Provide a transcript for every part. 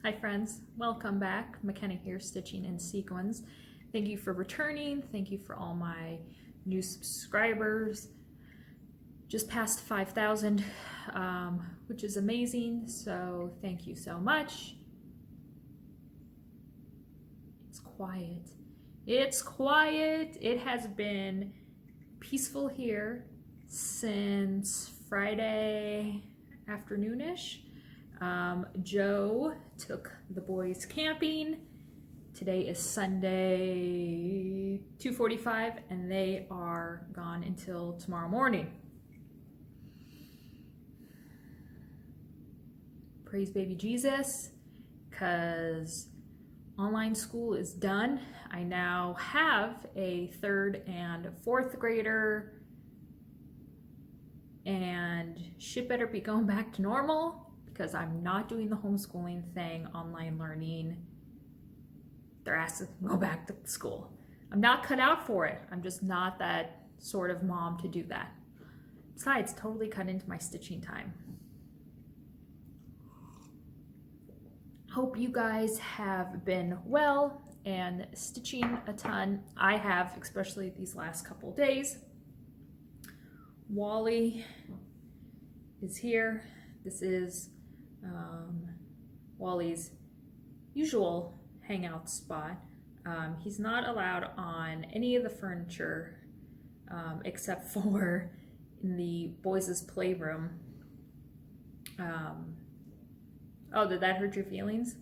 Hi friends, welcome back. McKenna here, Stitching in Sequins. Thank you for returning. Thank you for all my new subscribers. Just passed 5,000, which is amazing. So thank you so much. It's quiet. It's quiet. It has been peaceful here since Friday afternoonish. Joe took the boys camping. Today is Sunday, 2:45, and they are gone until tomorrow morning. Praise baby Jesus, because online school is done. I now have a 3rd and 4th grader, and shit better be going back to normal, because I'm not doing the homeschooling thing, online learning. They're asked to go back to school. I'm not cut out for it. I'm just not that sort of mom to do that. Besides, totally cut into my stitching time. Hope you guys have been well and stitching a ton. I have, especially these last couple days. Wally is here. This is Wally's usual hangout spot. He's not allowed on any of the furniture except for in the boys' playroom. Oh, did that hurt your feelings?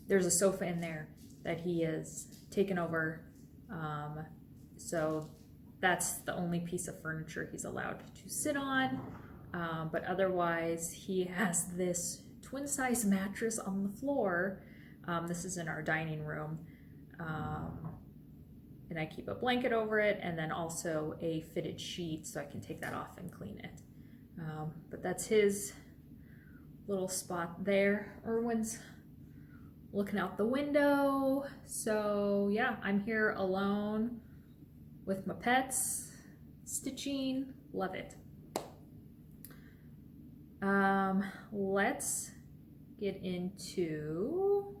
There's a sofa in there that he has taken over. So that's the only piece of furniture he's allowed to sit on. But otherwise, he has this twin-size mattress on the floor. This is in our dining room. And I keep a blanket over it, and then also a fitted sheet so I can take that off and clean it. But that's his little spot there. Erwin's looking out the window. So yeah, I'm here alone with my pets, stitching, love it. Let's get into,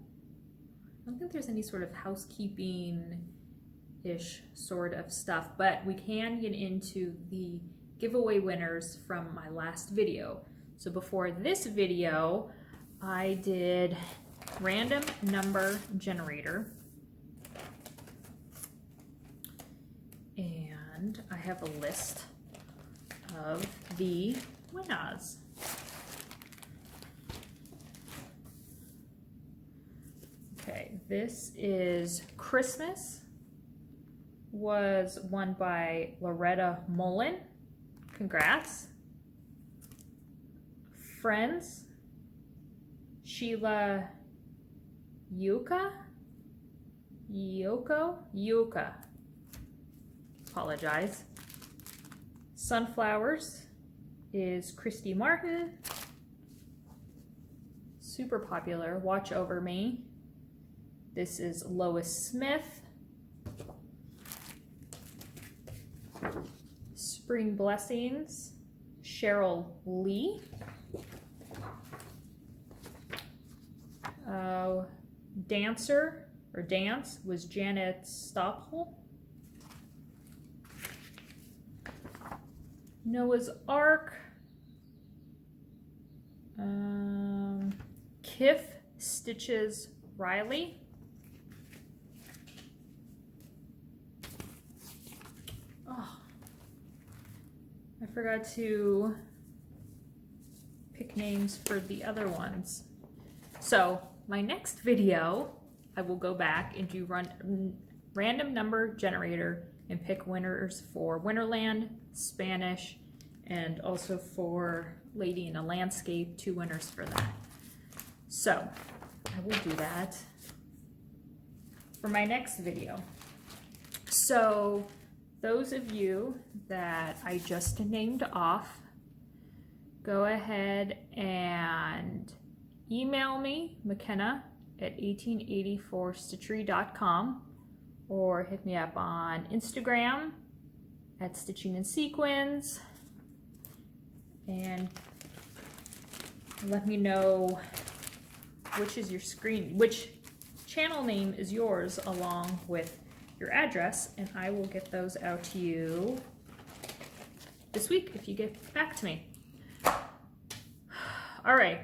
I don't think there's any sort of housekeeping-ish sort of stuff, but we can get into the giveaway winners from my last video. So before this video, I did random number generator, and I have a list of the winners. Okay, this is Christmas, was won by Loretta Mullen. Congrats. Friends, Sheila Yuka. Apologize. Sunflowers is Christy Martin. Super popular, Watch Over Me. This is Lois Smith. Spring Blessings, Cheryl Lee. Dancer, or Dance, was Janet Stoppel. Noah's Ark. Kif Stitches Riley. Oh, I forgot to pick names for the other ones. So my next video, I will go back and do random number generator and pick winners for Winterland, Spanish, and also for Lady in a Landscape, 2 winners for that. So I will do that for my next video. So those of you that I just named off, go ahead and email me, McKenna at 1884stitchery.com, or hit me up on Instagram at StitchingInSequins, and let me know which channel name is yours, along with your address, and I will get those out to you this week if you get back to me. All right.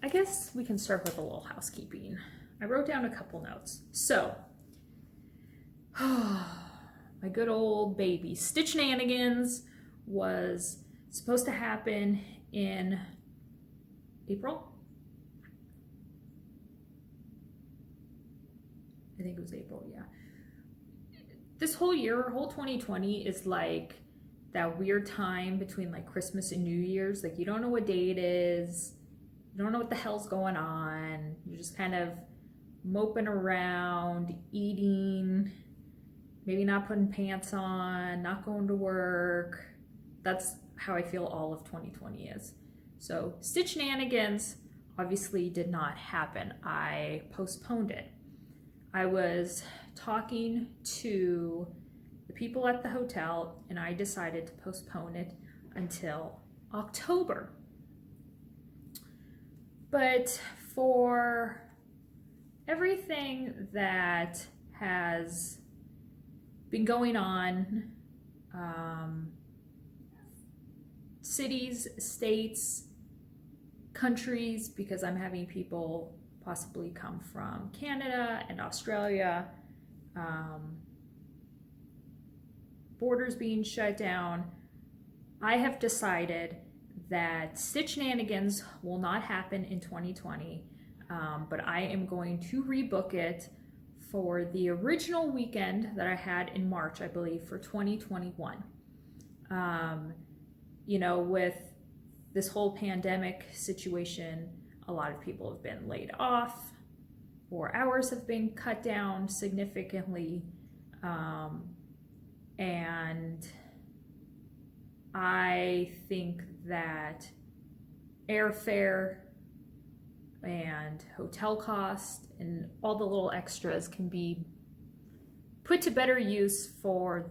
I guess we can start with a little housekeeping. I wrote down a couple notes. So, my good old baby StitchingInSequins was supposed to happen in April. I think it was April, yeah. This whole year, whole 2020 is like that weird time between like Christmas and New Year's. Like you don't know what day it is. You don't know what the hell's going on. You're just kind of moping around, eating, maybe not putting pants on, not going to work. That's how I feel all of 2020 is. So StitchingInSequins obviously did not happen. I postponed it. I was talking to the people at the hotel and I decided to postpone it until October. But for everything that has been going on, cities, states, countries, because I'm having people possibly come from Canada and Australia, borders being shut down, I have decided that StitchingInSequins will not happen in 2020, but I am going to rebook it for the original weekend that I had in March, I believe, for 2021. You know, with this whole pandemic situation, a lot of people have been laid off, or hours have been cut down significantly, and I think that airfare and hotel cost and all the little extras can be put to better use for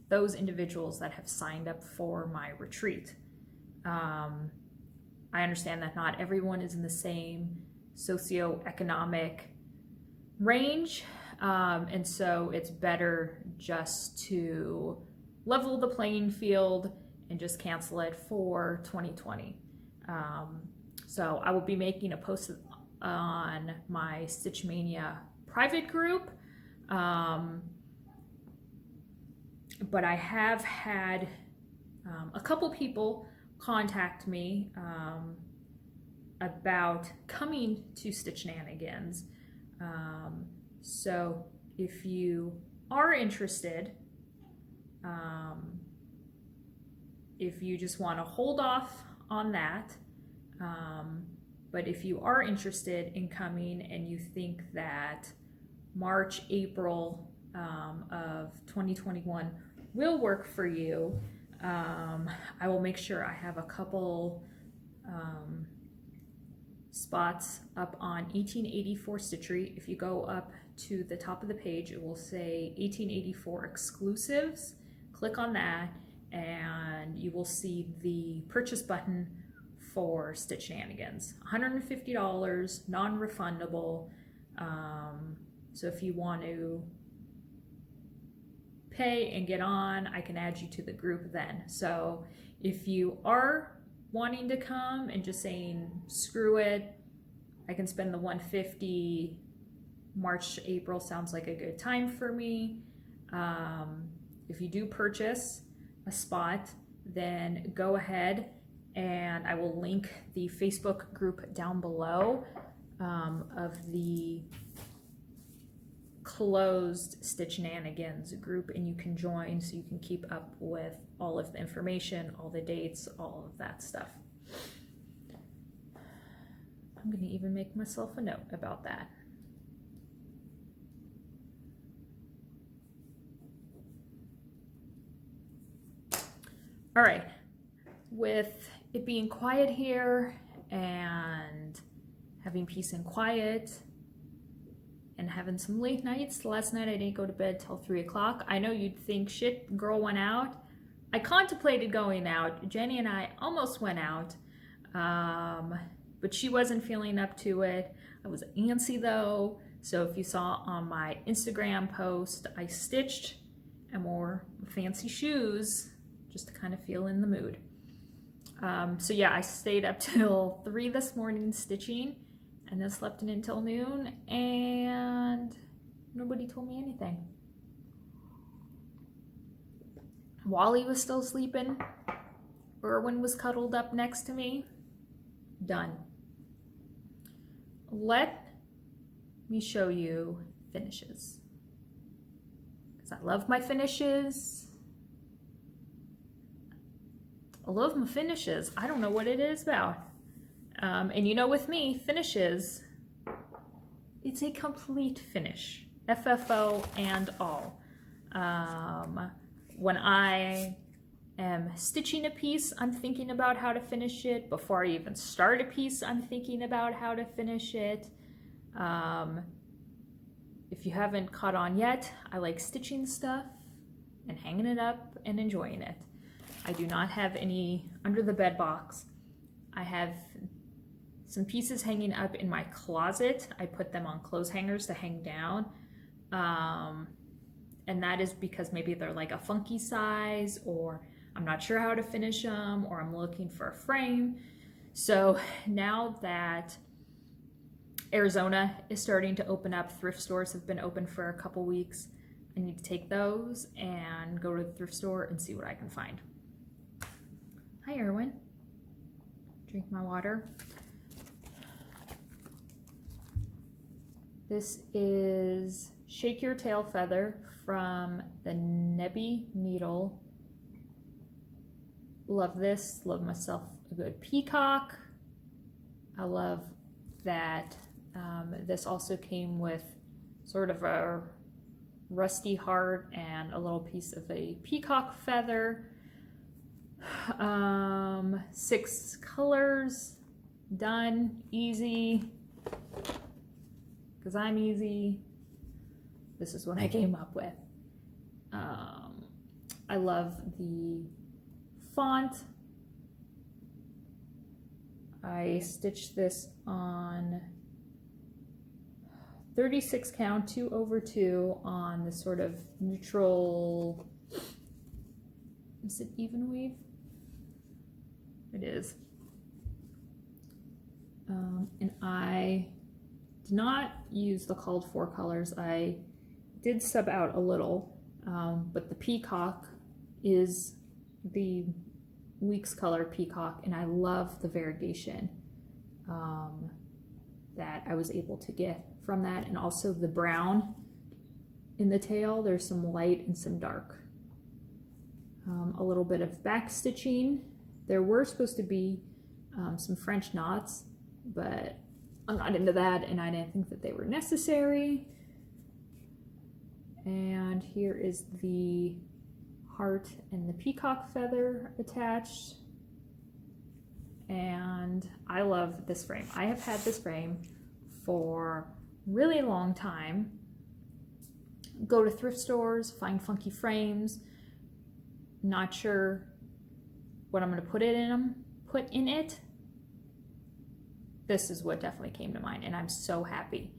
those individuals that have signed up for my retreat. I understand that not everyone is in the same socioeconomic range, and so it's better just to level the playing field and just cancel it for 2020. So I will be making a post on my Stitchmania private group, but I have had a couple people contact me about coming to StitchingInSequins. So if you are interested, if you just want to hold off on that, but if you are interested in coming and you think that March, April of 2021 will work for you, I will make sure I have a couple spots up on 1884 Stitchery. If you go up to the top of the page, it will say 1884 exclusives. Click on that and you will see the purchase button for StitchingInSequins. $150, non-refundable. So if you want to pay and get on, I can add you to the group then. So if you are wanting to come and just saying screw it, I can spend the $150. March, April sounds like a good time for me. If you do purchase a spot, then go ahead and I will link the Facebook group down below of the closed StitchingInSequins group, and you can join so you can keep up with all of the information, all the dates, all of that stuff. I'm going to even make myself a note about that. All right, with it being quiet here and having peace and quiet and having some late nights. Last night I didn't go to bed till 3 o'clock. I know you'd think, shit, girl went out. I contemplated going out. Jenny and I almost went out. but she wasn't feeling up to it. I was antsy though. So if you saw on my Instagram post, I stitched and wore fancy shoes just to kind of feel in the mood. So yeah, I stayed up till 3 this morning stitching and then slept in until noon, and nobody told me anything. Wally was still sleeping. Erwin was cuddled up next to me. Done. Let me show you finishes, because I love my finishes. I love my finishes. I don't know what it is about. And you know, with me, finishes, it's a complete finish. FFO and all. When I am stitching a piece, I'm thinking about how to finish it. Before I even start a piece, I'm thinking about how to finish it. If you haven't caught on yet, I like stitching stuff and hanging it up and enjoying it. I do not have any under the bed box. I have some pieces hanging up in my closet. I put them on clothes hangers to hang down. And that is because maybe they're like a funky size, or I'm not sure how to finish them, or I'm looking for a frame. So now that Arizona is starting to open up, thrift stores have been open for a couple weeks, I need to take those and go to the thrift store and see what I can find. Hi, Erwin. Drink my water. This is Shake Your Tail Feather from the Nebby Needle. Love this. Love myself a good peacock. I love that this also came with sort of a rusty heart and a little piece of a peacock feather. 6 colors, done, easy, because I'm easy. This is what I came up with. I love the font. I stitched this on 36 count, 2/2 on the sort of neutral, is it even weave? It is. And I did not use the called for colors. I did sub out a little, but the peacock is the week's color peacock, and I love the variegation that I was able to get from that, and also the brown in the tail. There's some light and some dark. A little bit of back stitching. There were supposed to be some French knots, but I'm not into that, and I didn't think that they were necessary. And here is the heart and the peacock feather attached. And I love this frame. I have had this frame for a really long time. Go to thrift stores, find funky frames. Not sure what I'm going to put in it. This is what definitely came to mind, and I'm so happy.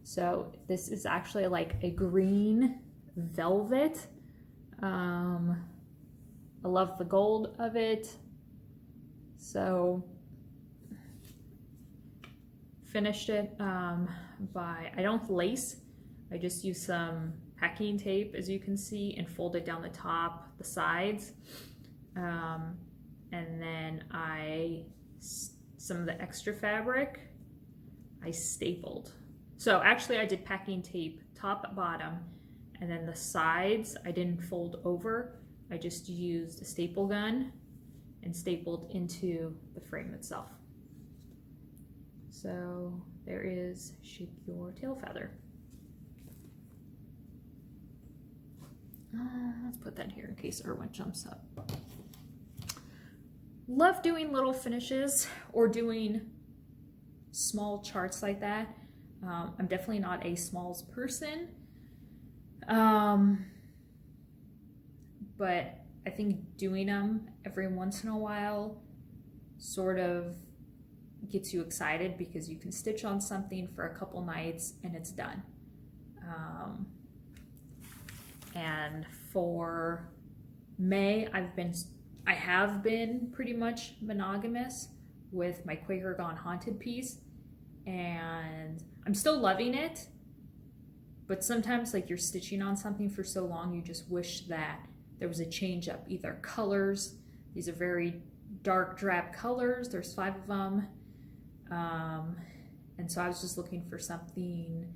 So this is actually like a green velvet. I love the gold of it. So finished it by, I don't lace, I just use some packing tape, as you can see, and fold it down the top, the sides. And then some of the extra fabric I stapled. So actually I did packing tape top, bottom, and then the sides I didn't fold over. I just used a staple gun and stapled into the frame itself. So there is Shake Your Tail Feather. Let's put that here in case Erwin jumps up. Love doing little finishes or doing small charts like that. I'm definitely not a smalls person, but I think doing them every once in a while sort of gets you excited because you can stitch on something for a couple nights and it's done. And for May, I have been pretty much monogamous with my Quaker Gone Haunted piece, and I'm still loving it, but sometimes like you're stitching on something for so long, you just wish that there was a change up, either colors. These are very dark drab colors, there's 5 of them, and so I was just looking for something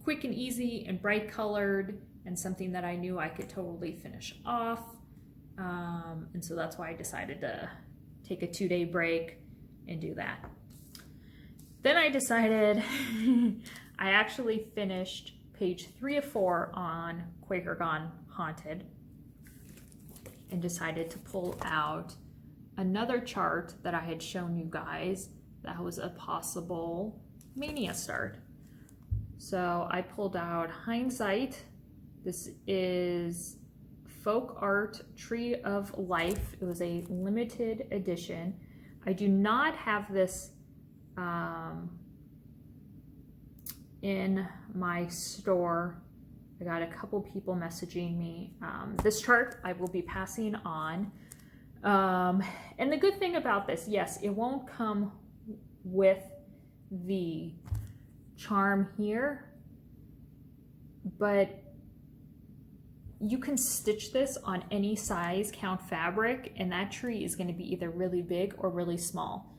quick and easy and bright colored, and something that I knew I could totally finish off. And so that's why I decided to take a 2-day break and do that. Then I decided I actually finished page 3 of 4 on Quaker Gone Haunted and decided to pull out another chart that I had shown you guys that was a possible mania start. So I pulled out Hindsight. This is Folk Art Tree of Life. It was a limited edition. I do not have this in my store. I got a couple people messaging me. This chart I will be passing on. And the good thing about this, yes, it won't come with the charm here, but you can stitch this on any size count fabric, and that tree is going to be either really big or really small.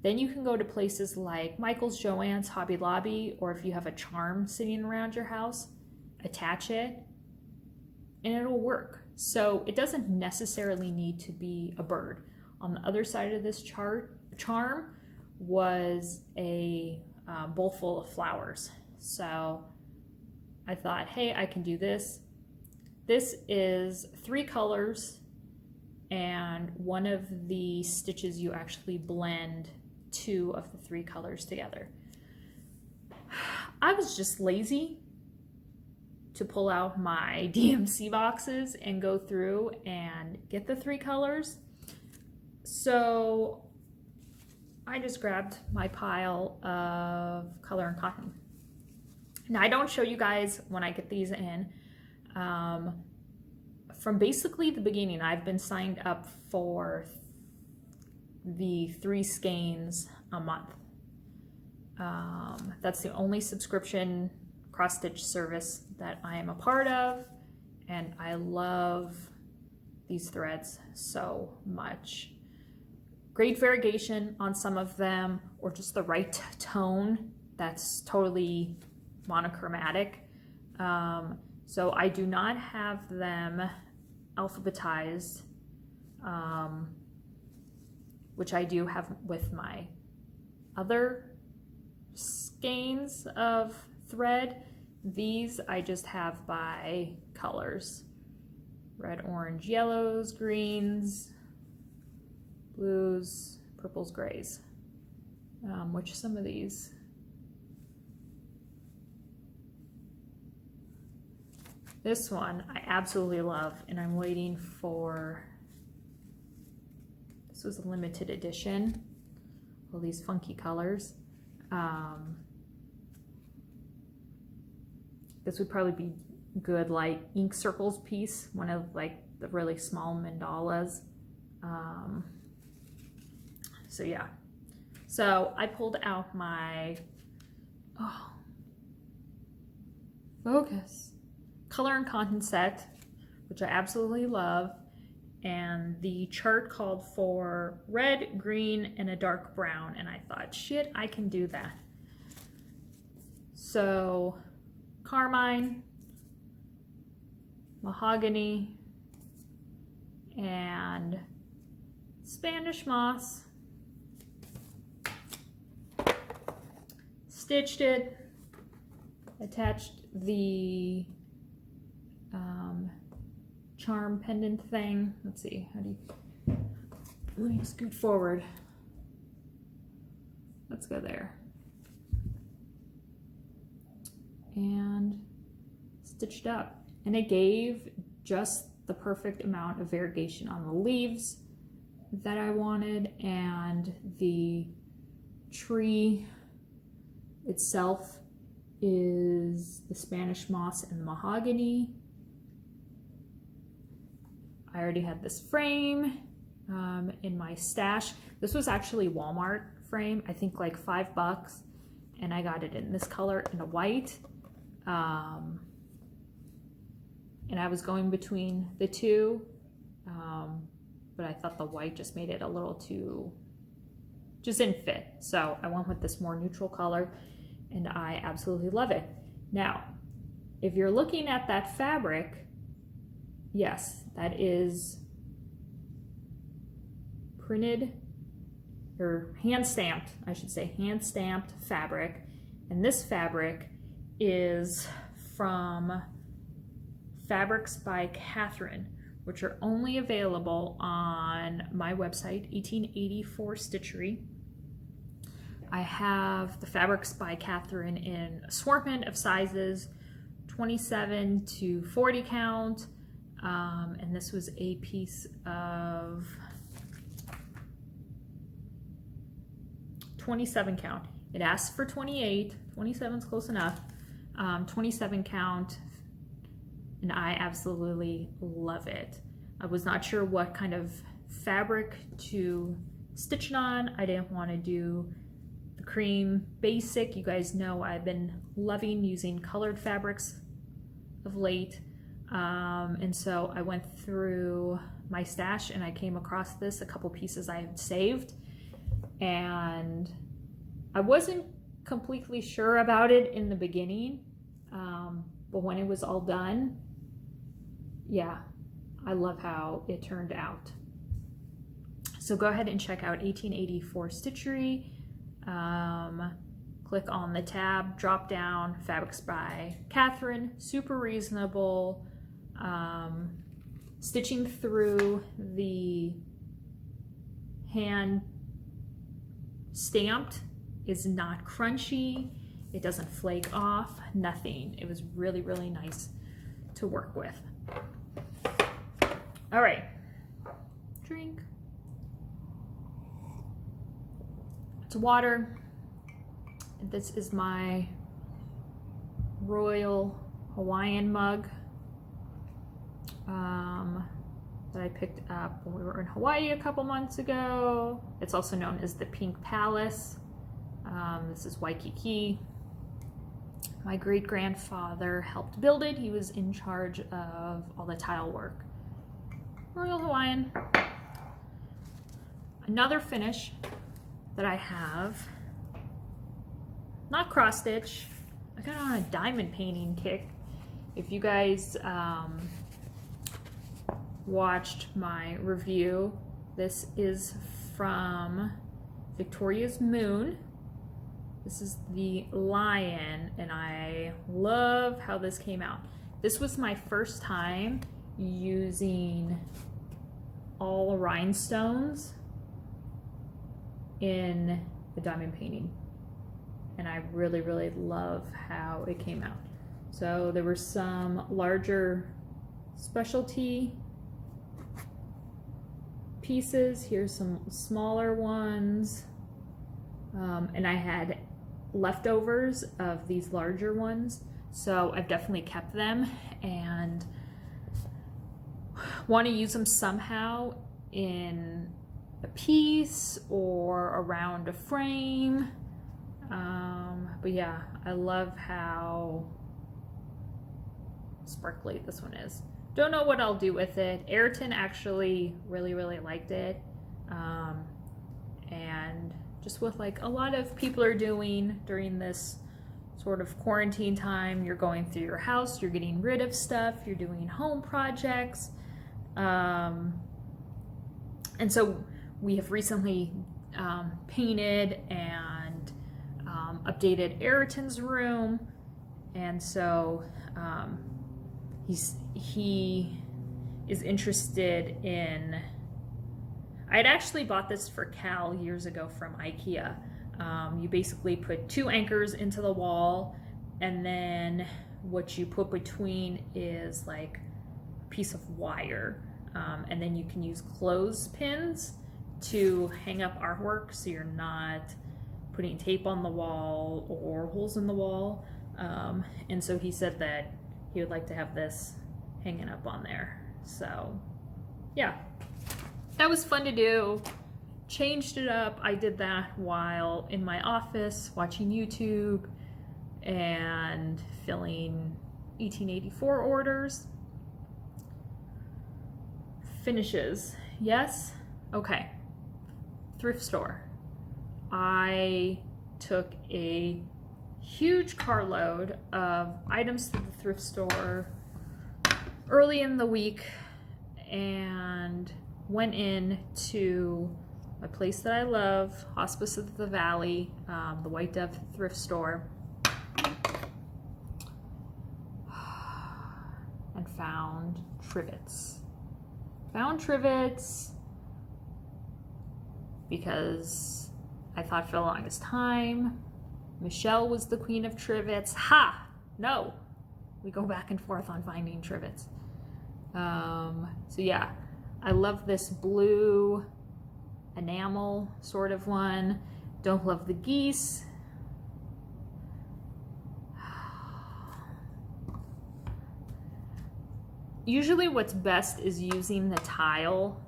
Then you can go to places like Michael's, Joann's, Hobby Lobby, or if you have a charm sitting around your house, attach it and it'll work. So it doesn't necessarily need to be a bird. On the other side of this charm was a bowl full of flowers. So I thought, hey, I can do this. This is 3 colors, and one of the stitches you actually blend 2 of the 3 colors together. I was just lazy to pull out my DMC boxes and go through and get the 3 colors. So I just grabbed my pile of color and cotton. Now I don't show you guys when I get these in. From basically the beginning, I've been signed up for the 3 skeins a month. That's the only subscription cross-stitch service that I am a part of, and I love these threads so much. Great variegation on some of them, or just the right tone that's totally monochromatic. So I do not have them alphabetized, which I do have with my other skeins of thread. These I just have by colors: red, orange, yellows, greens, blues, purples, grays, which some of these, this one I absolutely love, and I'm waiting for, this was a limited edition, all these funky colors. This would probably be good like ink circles piece, one of like the really small mandalas. So yeah, so I pulled out my focus color and content set, which I absolutely love, and the chart called for red, green, and a dark brown, and I thought, shit, I can do that. So carmine, mahogany, and Spanish moss. Stitched it, attached the charm pendant thing. Let's see, how do you, let me scoot forward. Let's go there. And stitched up. And it gave just the perfect amount of variegation on the leaves. that I wanted, and the tree itself is the Spanish moss and mahogany. I already had this frame in my stash. This was actually Walmart frame, I think like $5, and I got it in this color in a white. And I was going between the two, but I thought the white just made it a little too, just didn't fit. So I went with this more neutral color, and I absolutely love it. Now, if you're looking at that fabric, yes, that is printed, or hand stamped, I should say, hand stamped fabric. And this fabric is from Fabrics by Catherine, which are only available on my website, 1884 Stitchery. I have the Fabrics by Catherine in assortment of sizes, 27 to 40 count. And this was a piece of 27 count. It asks for 28, 27 is close enough. 27 count, and I absolutely love it. I was not sure what kind of fabric to stitch it on. I didn't want to do the cream basic. You guys know I've been loving using colored fabrics of late. And so I went through my stash and I came across this, a couple pieces I had saved, and I wasn't completely sure about it in the beginning, but when it was all done, yeah, I love how it turned out. So go ahead and check out 1884 Stitchery. Click on the tab, drop down, Fabrics by Catherine, super reasonable. Stitching through the hand stamped is not crunchy. It doesn't flake off, nothing. It was really, really nice to work with. All right, drink. It's water. This is my Royal Hawaiian Mug that I picked up when we were in Hawaii a couple months ago. It's also known as the Pink Palace. This is Waikiki. My great-grandfather helped build it. He was in charge of all the tile work. Royal Hawaiian. Another finish that I have, not cross stitch. I got on a diamond painting kick. If you guys watched my review, this is from Victoria's Moon. This is the lion, and I love how this came out. This was my first time using all rhinestones in the diamond painting, and I really, really love how it came out. So there were some larger specialty pieces. Here's some smaller ones, and I had leftovers of these larger ones, so I've definitely kept them and want to use them somehow in a piece or around a frame. But yeah, I love how sparkly this one is. Don't know what I'll do with it. Ayrton actually really, really liked it. And just with like a lot of people are doing during this sort of quarantine time, you're going through your house, you're getting rid of stuff, you're doing home projects. And so we have recently painted and updated Ayrton's room, and so he is interested in. I had actually bought this for Cal years ago from IKEA. You basically put 2 anchors into the wall, and then what you put between is like a piece of wire, and then you can use clothespins to hang up artwork so you're not putting tape on the wall or holes in the wall. And so he said that he would like to have this hanging up on there. So yeah, that was fun to do. Changed it up. I did that while in my office watching YouTube and filling 1884 orders. Finishes. Yes? Okay. Thrift store. I took a huge carload of items to the thrift store early in the week and went in to my place that I love, Hospice of the Valley, the White Dove thrift store, and found trivets. Found trivets because I thought for the longest time Michelle was the queen of trivets. Ha! No! We go back and forth on finding trivets. So yeah, I love this blue enamel sort of one. Don't love the geese. Usually what's best is using the tile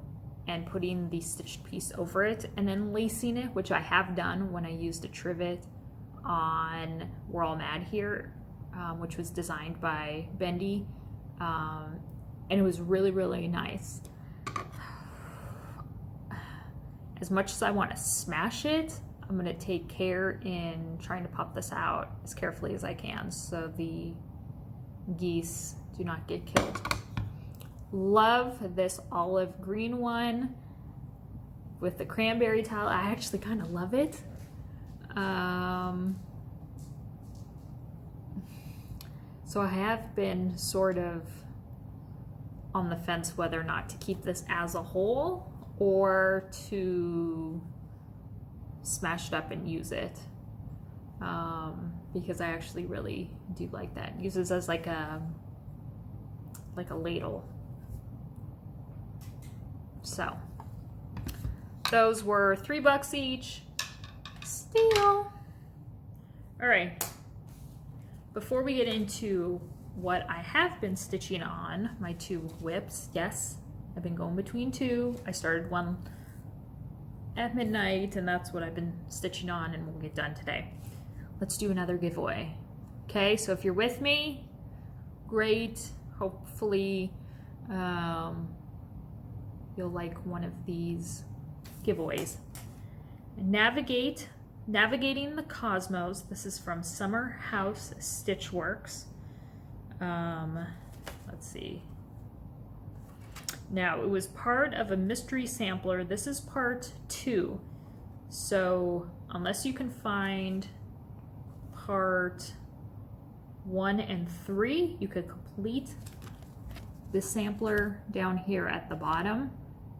and putting the stitched piece over it and then lacing it, which I have done when I used a trivet on We're All Mad Here, which was designed by Bendy, and it was really, really nice. As much as I want to smash it, I'm going to take care in trying to pop this out as carefully as I can so the geese do not get killed. Love this olive green one with the cranberry tile. I actually kind of love it. So I have been sort of on the fence whether or not to keep this as a whole or to smash it up and use it, because I actually really do like that. Use this as like a ladle. So those were $3 each. Steal. All right. Before we get into what I have been stitching on, my 2 whips, yes, I've been going between 2. I started one at midnight, and that's what I've been stitching on, and we'll get done today. Let's do another giveaway. Okay, so if you're with me, great. Hopefully you'll like one of these giveaways. Navigating the Cosmos. This is from Summer House Stitchworks. Let's see. Now, it was part of a mystery sampler. This is part 2. So unless you can find part 1 and 3, you could complete the sampler down here at the bottom,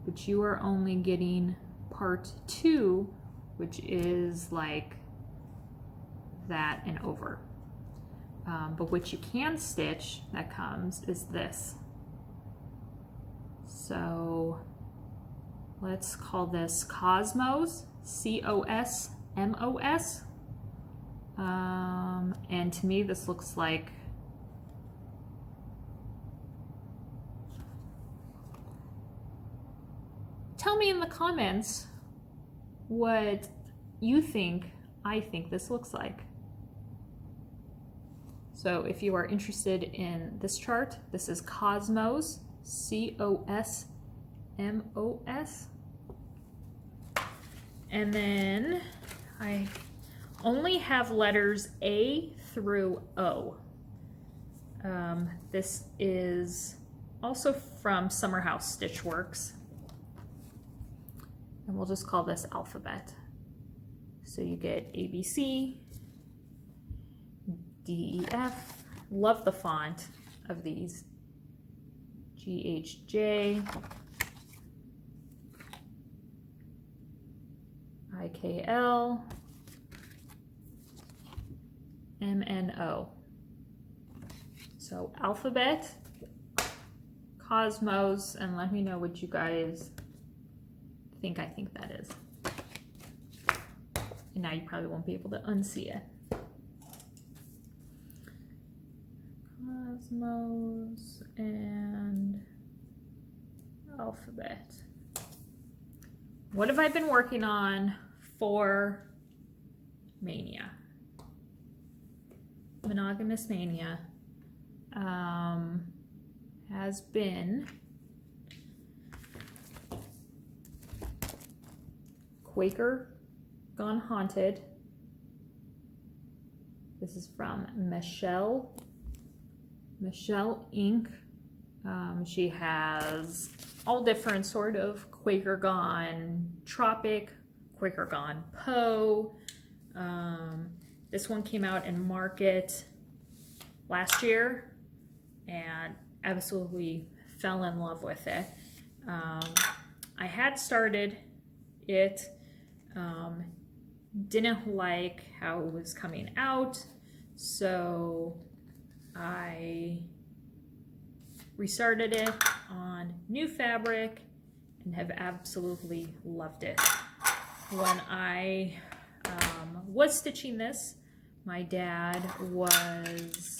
but you are only getting part 2, which is like that and over. But what you can stitch that comes is this. So let's call this Cosmos, C-O-S-M-O-S. And to me, this looks like tell me in the comments what you think I think this looks like. So if you are interested in this chart, this is Cosmos, C-O-S-M-O-S. And then I only have letters A through O. This is also from Summer House Stitchworks. And we'll just call this alphabet. So you get A, B, C, D, E, F. Love the font of these. G, H, J, I, K, L, M, N, O. So alphabet, Cosmos, and let me know what you guys I think that is. And now you probably won't be able to unsee it. Cosmos and Alphabet. What have I been working on for Mania? Monogamous Mania has been Quaker Gone Haunted. This is from Michelle Inc. She has all different sort of Quaker Gone Tropic, Quaker Gone Poe. This one came out in market last year and absolutely fell in love with it. I had started it, didn't like how it was coming out, so I restarted it on new fabric and have absolutely loved it. When I was stitching this, my dad was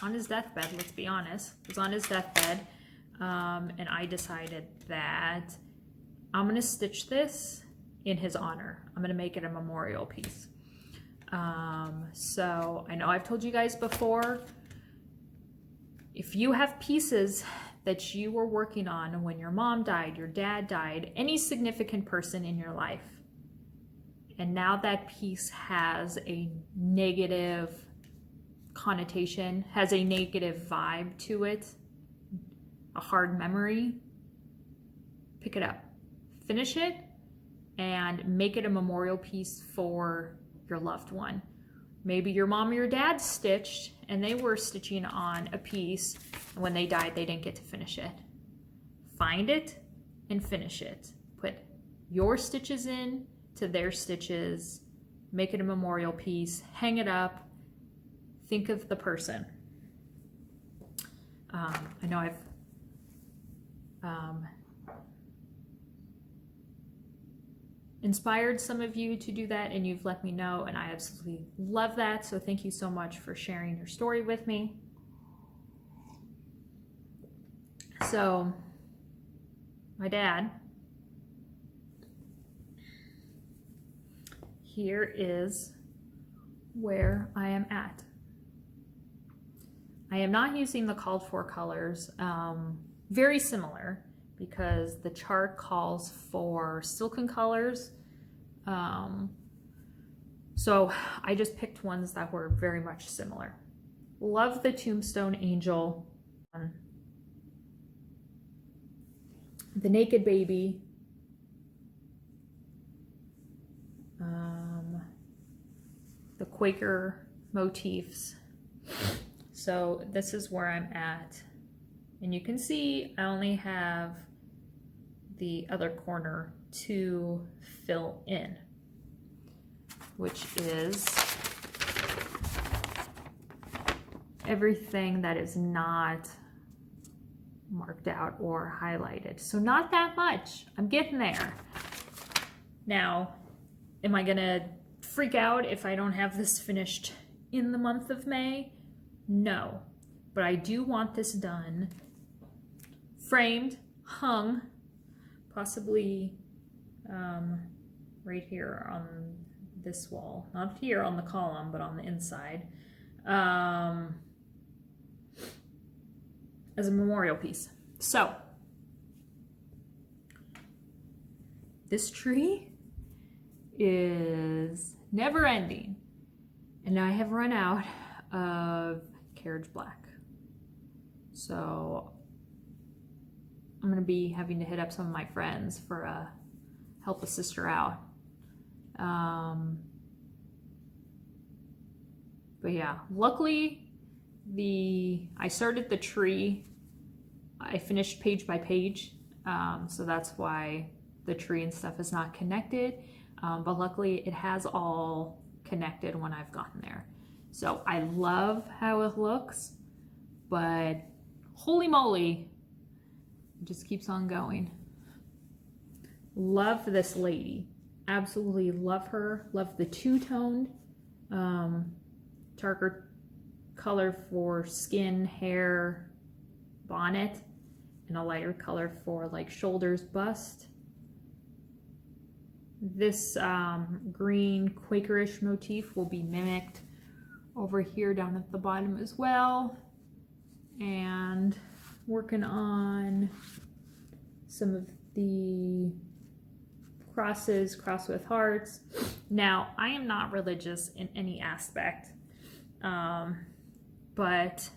on his deathbed, let's be honest, was on his deathbed, and I decided that I'm gonna stitch this in his honor. I'm gonna make it a memorial piece. So I know I've told you guys before, if you have pieces that you were working on when your mom died, your dad died, any significant person in your life, and now that piece has a negative connotation, has a negative vibe to it, a hard memory, pick it up, finish it, and make it a memorial piece for your loved one. Maybe your mom or your dad stitched and they were stitching on a piece, and when they died they didn't get to finish it. Find it and finish it. Put your stitches in to their stitches, make it a memorial piece, hang it up, think of the person. I know I've inspired some of you to do that, and you've let me know, and I absolutely love that. So thank you so much for sharing your story with me. So my dad, here is where I am at. I am not using the called for colors, very similar, because the chart calls for silken colors. So I just picked ones that were very much similar. Love the Tombstone Angel, the Naked Baby, the Quaker motifs. So this is where I'm at. And you can see I only have the other corner to fill in, which is everything that is not marked out or highlighted. So not that much. I'm getting there. Now, am I gonna freak out if I don't have this finished in the month of May? No, but I do want this done, framed, hung, possibly right here on this wall, not here on the column, but on the inside, as a memorial piece. So this tree is never ending, and I have run out of carriage black. So I'm gonna be having to hit up some of my friends for help a sister out. But yeah, luckily I started the tree. I finished page by page, so that's why the tree and stuff is not connected. But luckily it has all connected when I've gotten there. So I love how it looks, but holy moly, It just keeps on going. Love this lady. Absolutely love her. Love the two-toned, darker color for skin, hair, bonnet, and a lighter color for like shoulders, bust. This green Quakerish motif will be mimicked over here down at the bottom as well. And working on some of the crosses, cross with hearts. Now, I am not religious in any aspect, but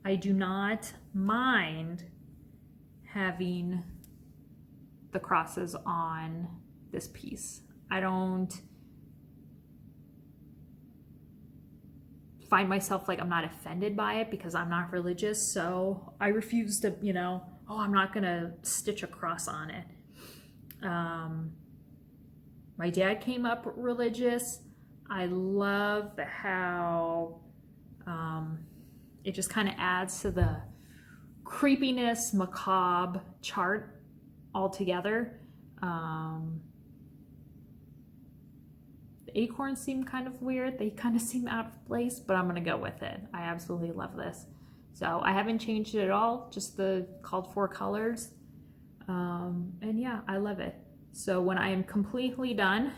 I do not mind having the crosses on this piece. I don't find myself like I'm not offended by it because I'm not religious, so I refuse to, you know, oh, I'm not gonna stitch a cross on it. My dad came up religious. I love how it just kind of adds to the creepiness, macabre chart altogether. The acorns seem kind of weird. They kind of seem out of place, but I'm gonna go with it. I absolutely love this. So I haven't changed it at all, just the called for colors. And yeah, I love it. So when I am completely done,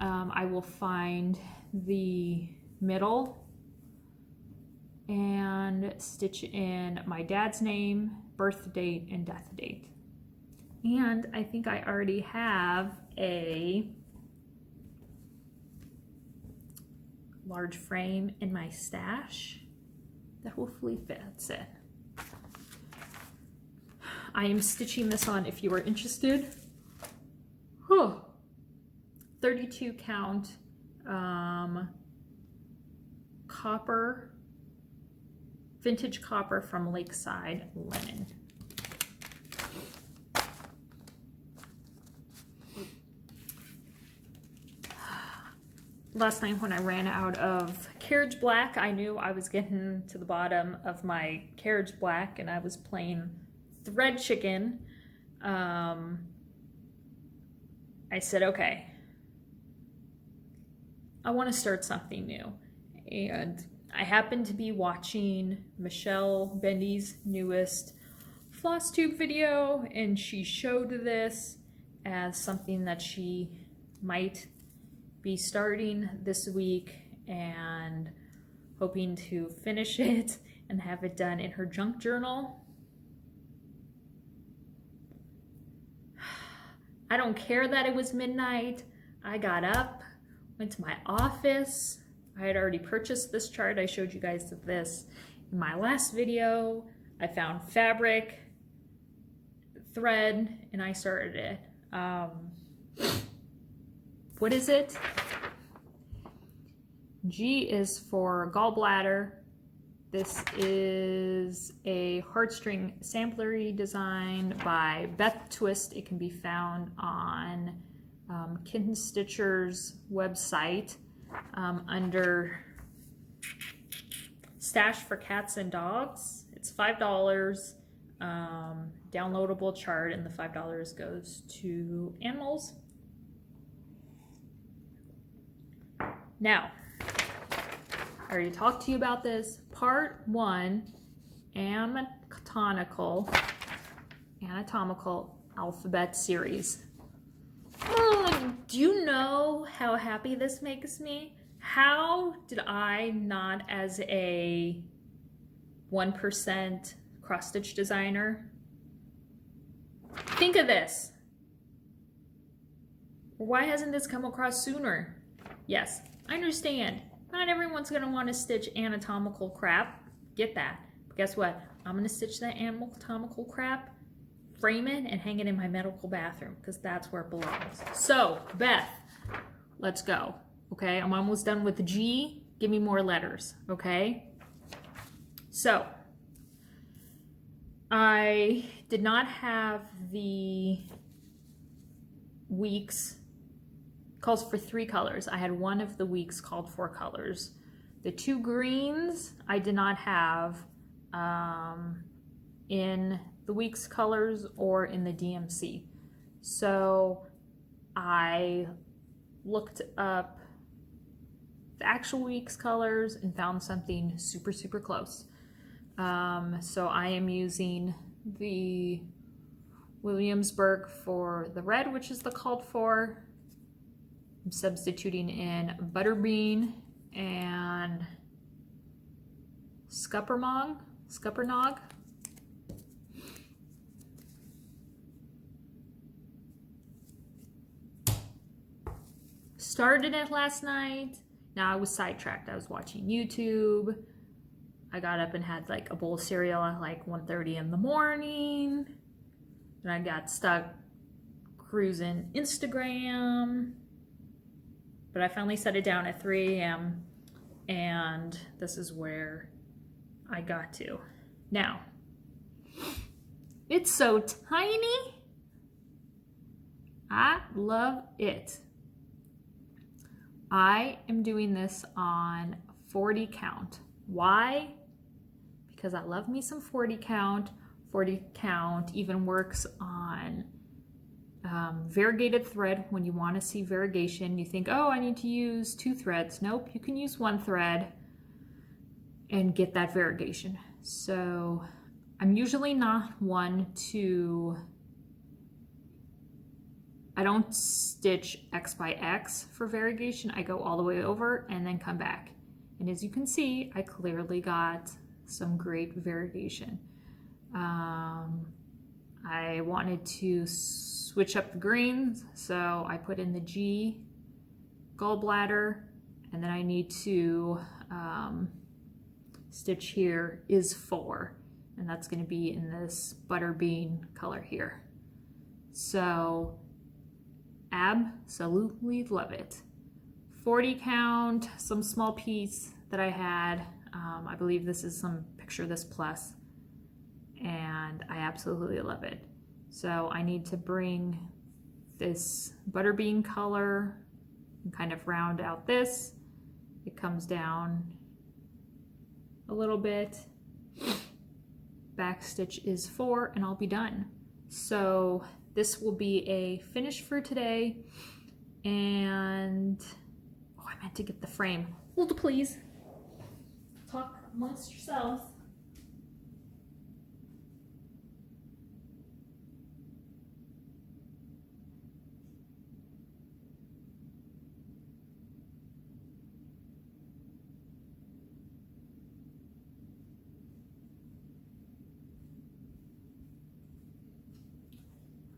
I will find the middle and stitch in my dad's name, birth date, and death date. And I think I already have a large frame in my stash that hopefully fits it. I am stitching this on if you are interested. 32 count copper, vintage copper from Lakeside Linen. Last night when I ran out of carriage black, I knew I was getting to the bottom of my carriage black and I was playing thread chicken. I said, okay, I want to start something new. And I happened to be watching Michelle Bendy's newest FlossTube video, and she showed this as something that she might be starting this week and hoping to finish it and have it done in her junk journal. I don't care that it was midnight. I got up, went to my office. I had already purchased this chart. I showed you guys this in my last video. I found fabric, thread, and I started it. What is it? G is for gallbladder. This is a heartstring samplery design by Beth Twist. It can be found on Kitten Stitcher's website under Stash for Cats and Dogs. It's $5, downloadable chart, and the $5 goes to animals. Now, I already talked to you about this. Part 1, anatomical alphabet series. Do you know how happy this makes me? How did I not, as a 1% cross stitch designer, think of this? Why hasn't this come across sooner? Yes, I understand. Not everyone's gonna want to stitch anatomical crap. Get that. But guess what? I'm gonna stitch that anatomical crap, frame it, and hang it in my medical bathroom because that's where it belongs. So, Beth, let's go. Okay, I'm almost done with the G. Give me more letters, okay? So, I did not have the weeks. Calls for 3 colors. I had one of the weeks called 4 colors. The 2 greens I did not have in the week's colors or in the DMC. So I looked up the actual week's colors and found something super, super close. So I am using the Williamsburg for the red, which is the called for. I'm substituting in Butterbean and Scuppernog. Started it last night. Now I was sidetracked. I was watching YouTube. I got up and had like a bowl of cereal at like 1:30 in the morning. And I got stuck cruising Instagram. But I finally set it down at 3 a.m. and this is where I got to. Now, it's so tiny. I love it. I am doing this on 40 count. Why? Because I love me some 40 count. 40 count even works on variegated thread when you want to see variegation. You think, oh, I need to use 2 threads. Nope, you can use 1 thread and get that variegation. So I'm usually not one to, I don't stitch X by X for variegation. I go all the way over and then come back. And as you can see, I clearly got some great variegation. I wanted to switch up the greens, so I put in the G gallbladder, and then I need to stitch here is 4, and that's going to be in this Butterbean color here. So absolutely love it. 40 count, some small piece that I had. I believe this is some Picture This Plus, and I absolutely love it. So I need to bring this Butterbean color and kind of round out this. It comes down a little bit. Back stitch is 4 and I'll be done. So this will be a finish for today. And oh, I meant to get the frame. Hold please. Talk amongst yourselves.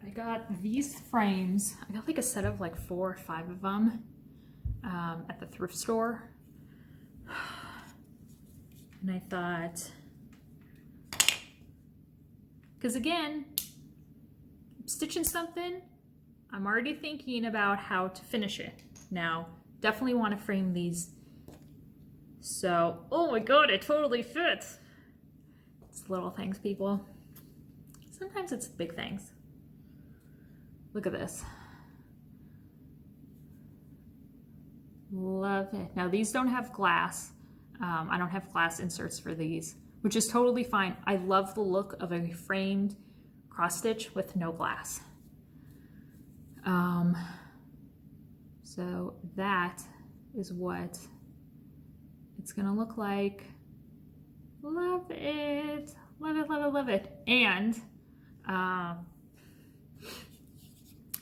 I got these frames. I got like a set of like 4 or 5 of them at the thrift store. And I thought, because again, I'm stitching something, I'm already thinking about how to finish it. Now, definitely want to frame these. So, oh my god, it totally fits. It's little things, people. Sometimes it's big things. Look at this. Love it. Now these don't have glass. I don't have glass inserts for these, which is totally fine. I love the look of a framed cross stitch with no glass. So that is what it's gonna look like. Love it. Love it, love it, love it. And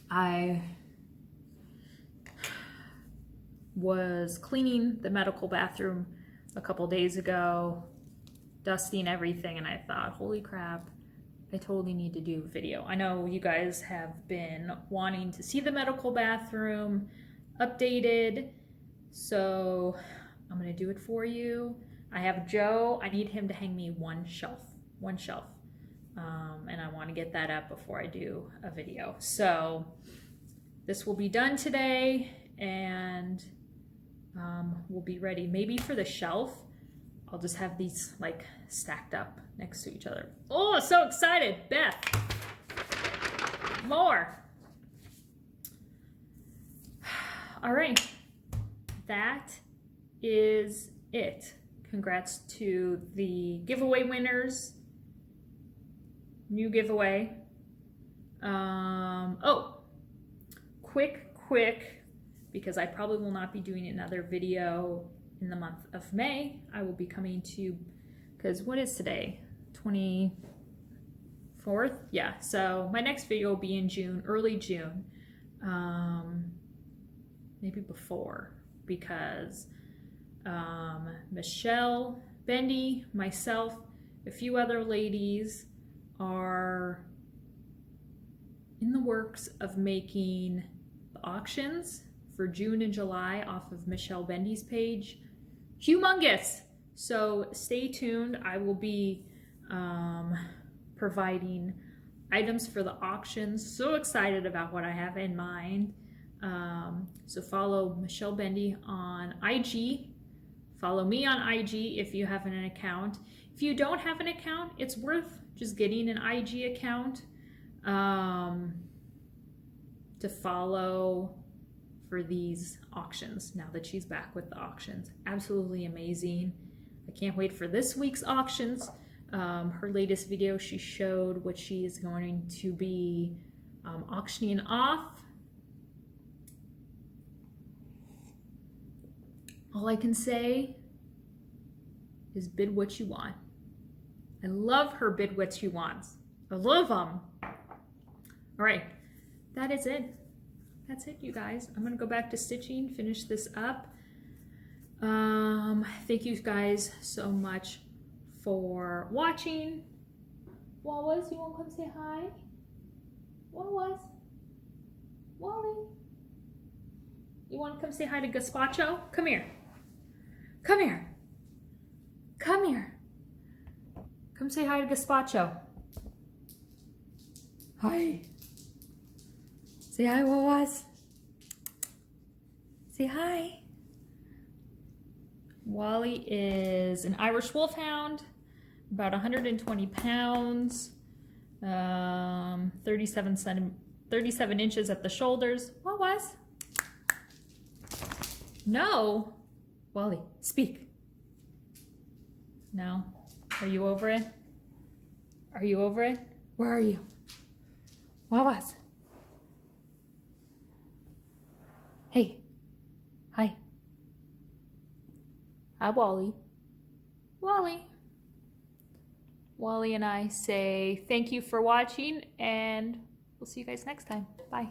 I was cleaning the medical bathroom a couple days ago, dusting everything, and I thought, holy crap, I totally need to do a video. I know you guys have been wanting to see the medical bathroom updated, so I'm gonna do it for you. I have Joe, I need him to hang me one shelf. And I want to get that up before I do a video. So this will be done today, and we'll be ready. Maybe for the shelf, I'll just have these like stacked up next to each other. Oh, so excited, Beth. More. All right, that is it. Congrats to the giveaway winners. new giveaway. Oh, quick, because I probably will not be doing another video in the month of May. I will be coming to, because what is today? 24th? Yeah, so my next video will be in June, early June. Maybe before, because Michelle, Bendy, myself, a few other ladies are in the works of making the auctions for June and July off of Michelle Bendy's page. Humongous! So stay tuned. I will be providing items for the auctions. So excited about what I have in mind. So follow Michelle Bendy on IG. Follow me on IG if you have an account. If you don't have an account, it's worth just getting an IG account to follow for these auctions now that she's back with the auctions. Absolutely amazing. I can't wait for this week's auctions. Her latest video, she showed what she is going to be auctioning off. All I can say is bid what you want. I love her bid what she wants. I love them. All right, that is it. That's it, you guys. I'm gonna go back to stitching, finish this up. Thank you guys so much for watching. Wallace, you wanna come say hi? Wallace? Wally? You wanna come say hi to Gazpacho? Come here. Come here. Come here. Come say hi to Gazpacho. Hi. Say hi, Wawas. Say hi. Wally is an Irish Wolfhound, about 120 pounds, 37 inches at the shoulders. Wawas. No. Wally, speak. No. Are you over it? Are you over it? Where are you? Wawas. Hey. Hi. Hi, Wally. Wally. Wally and I say thank you for watching, and we'll see you guys next time. Bye.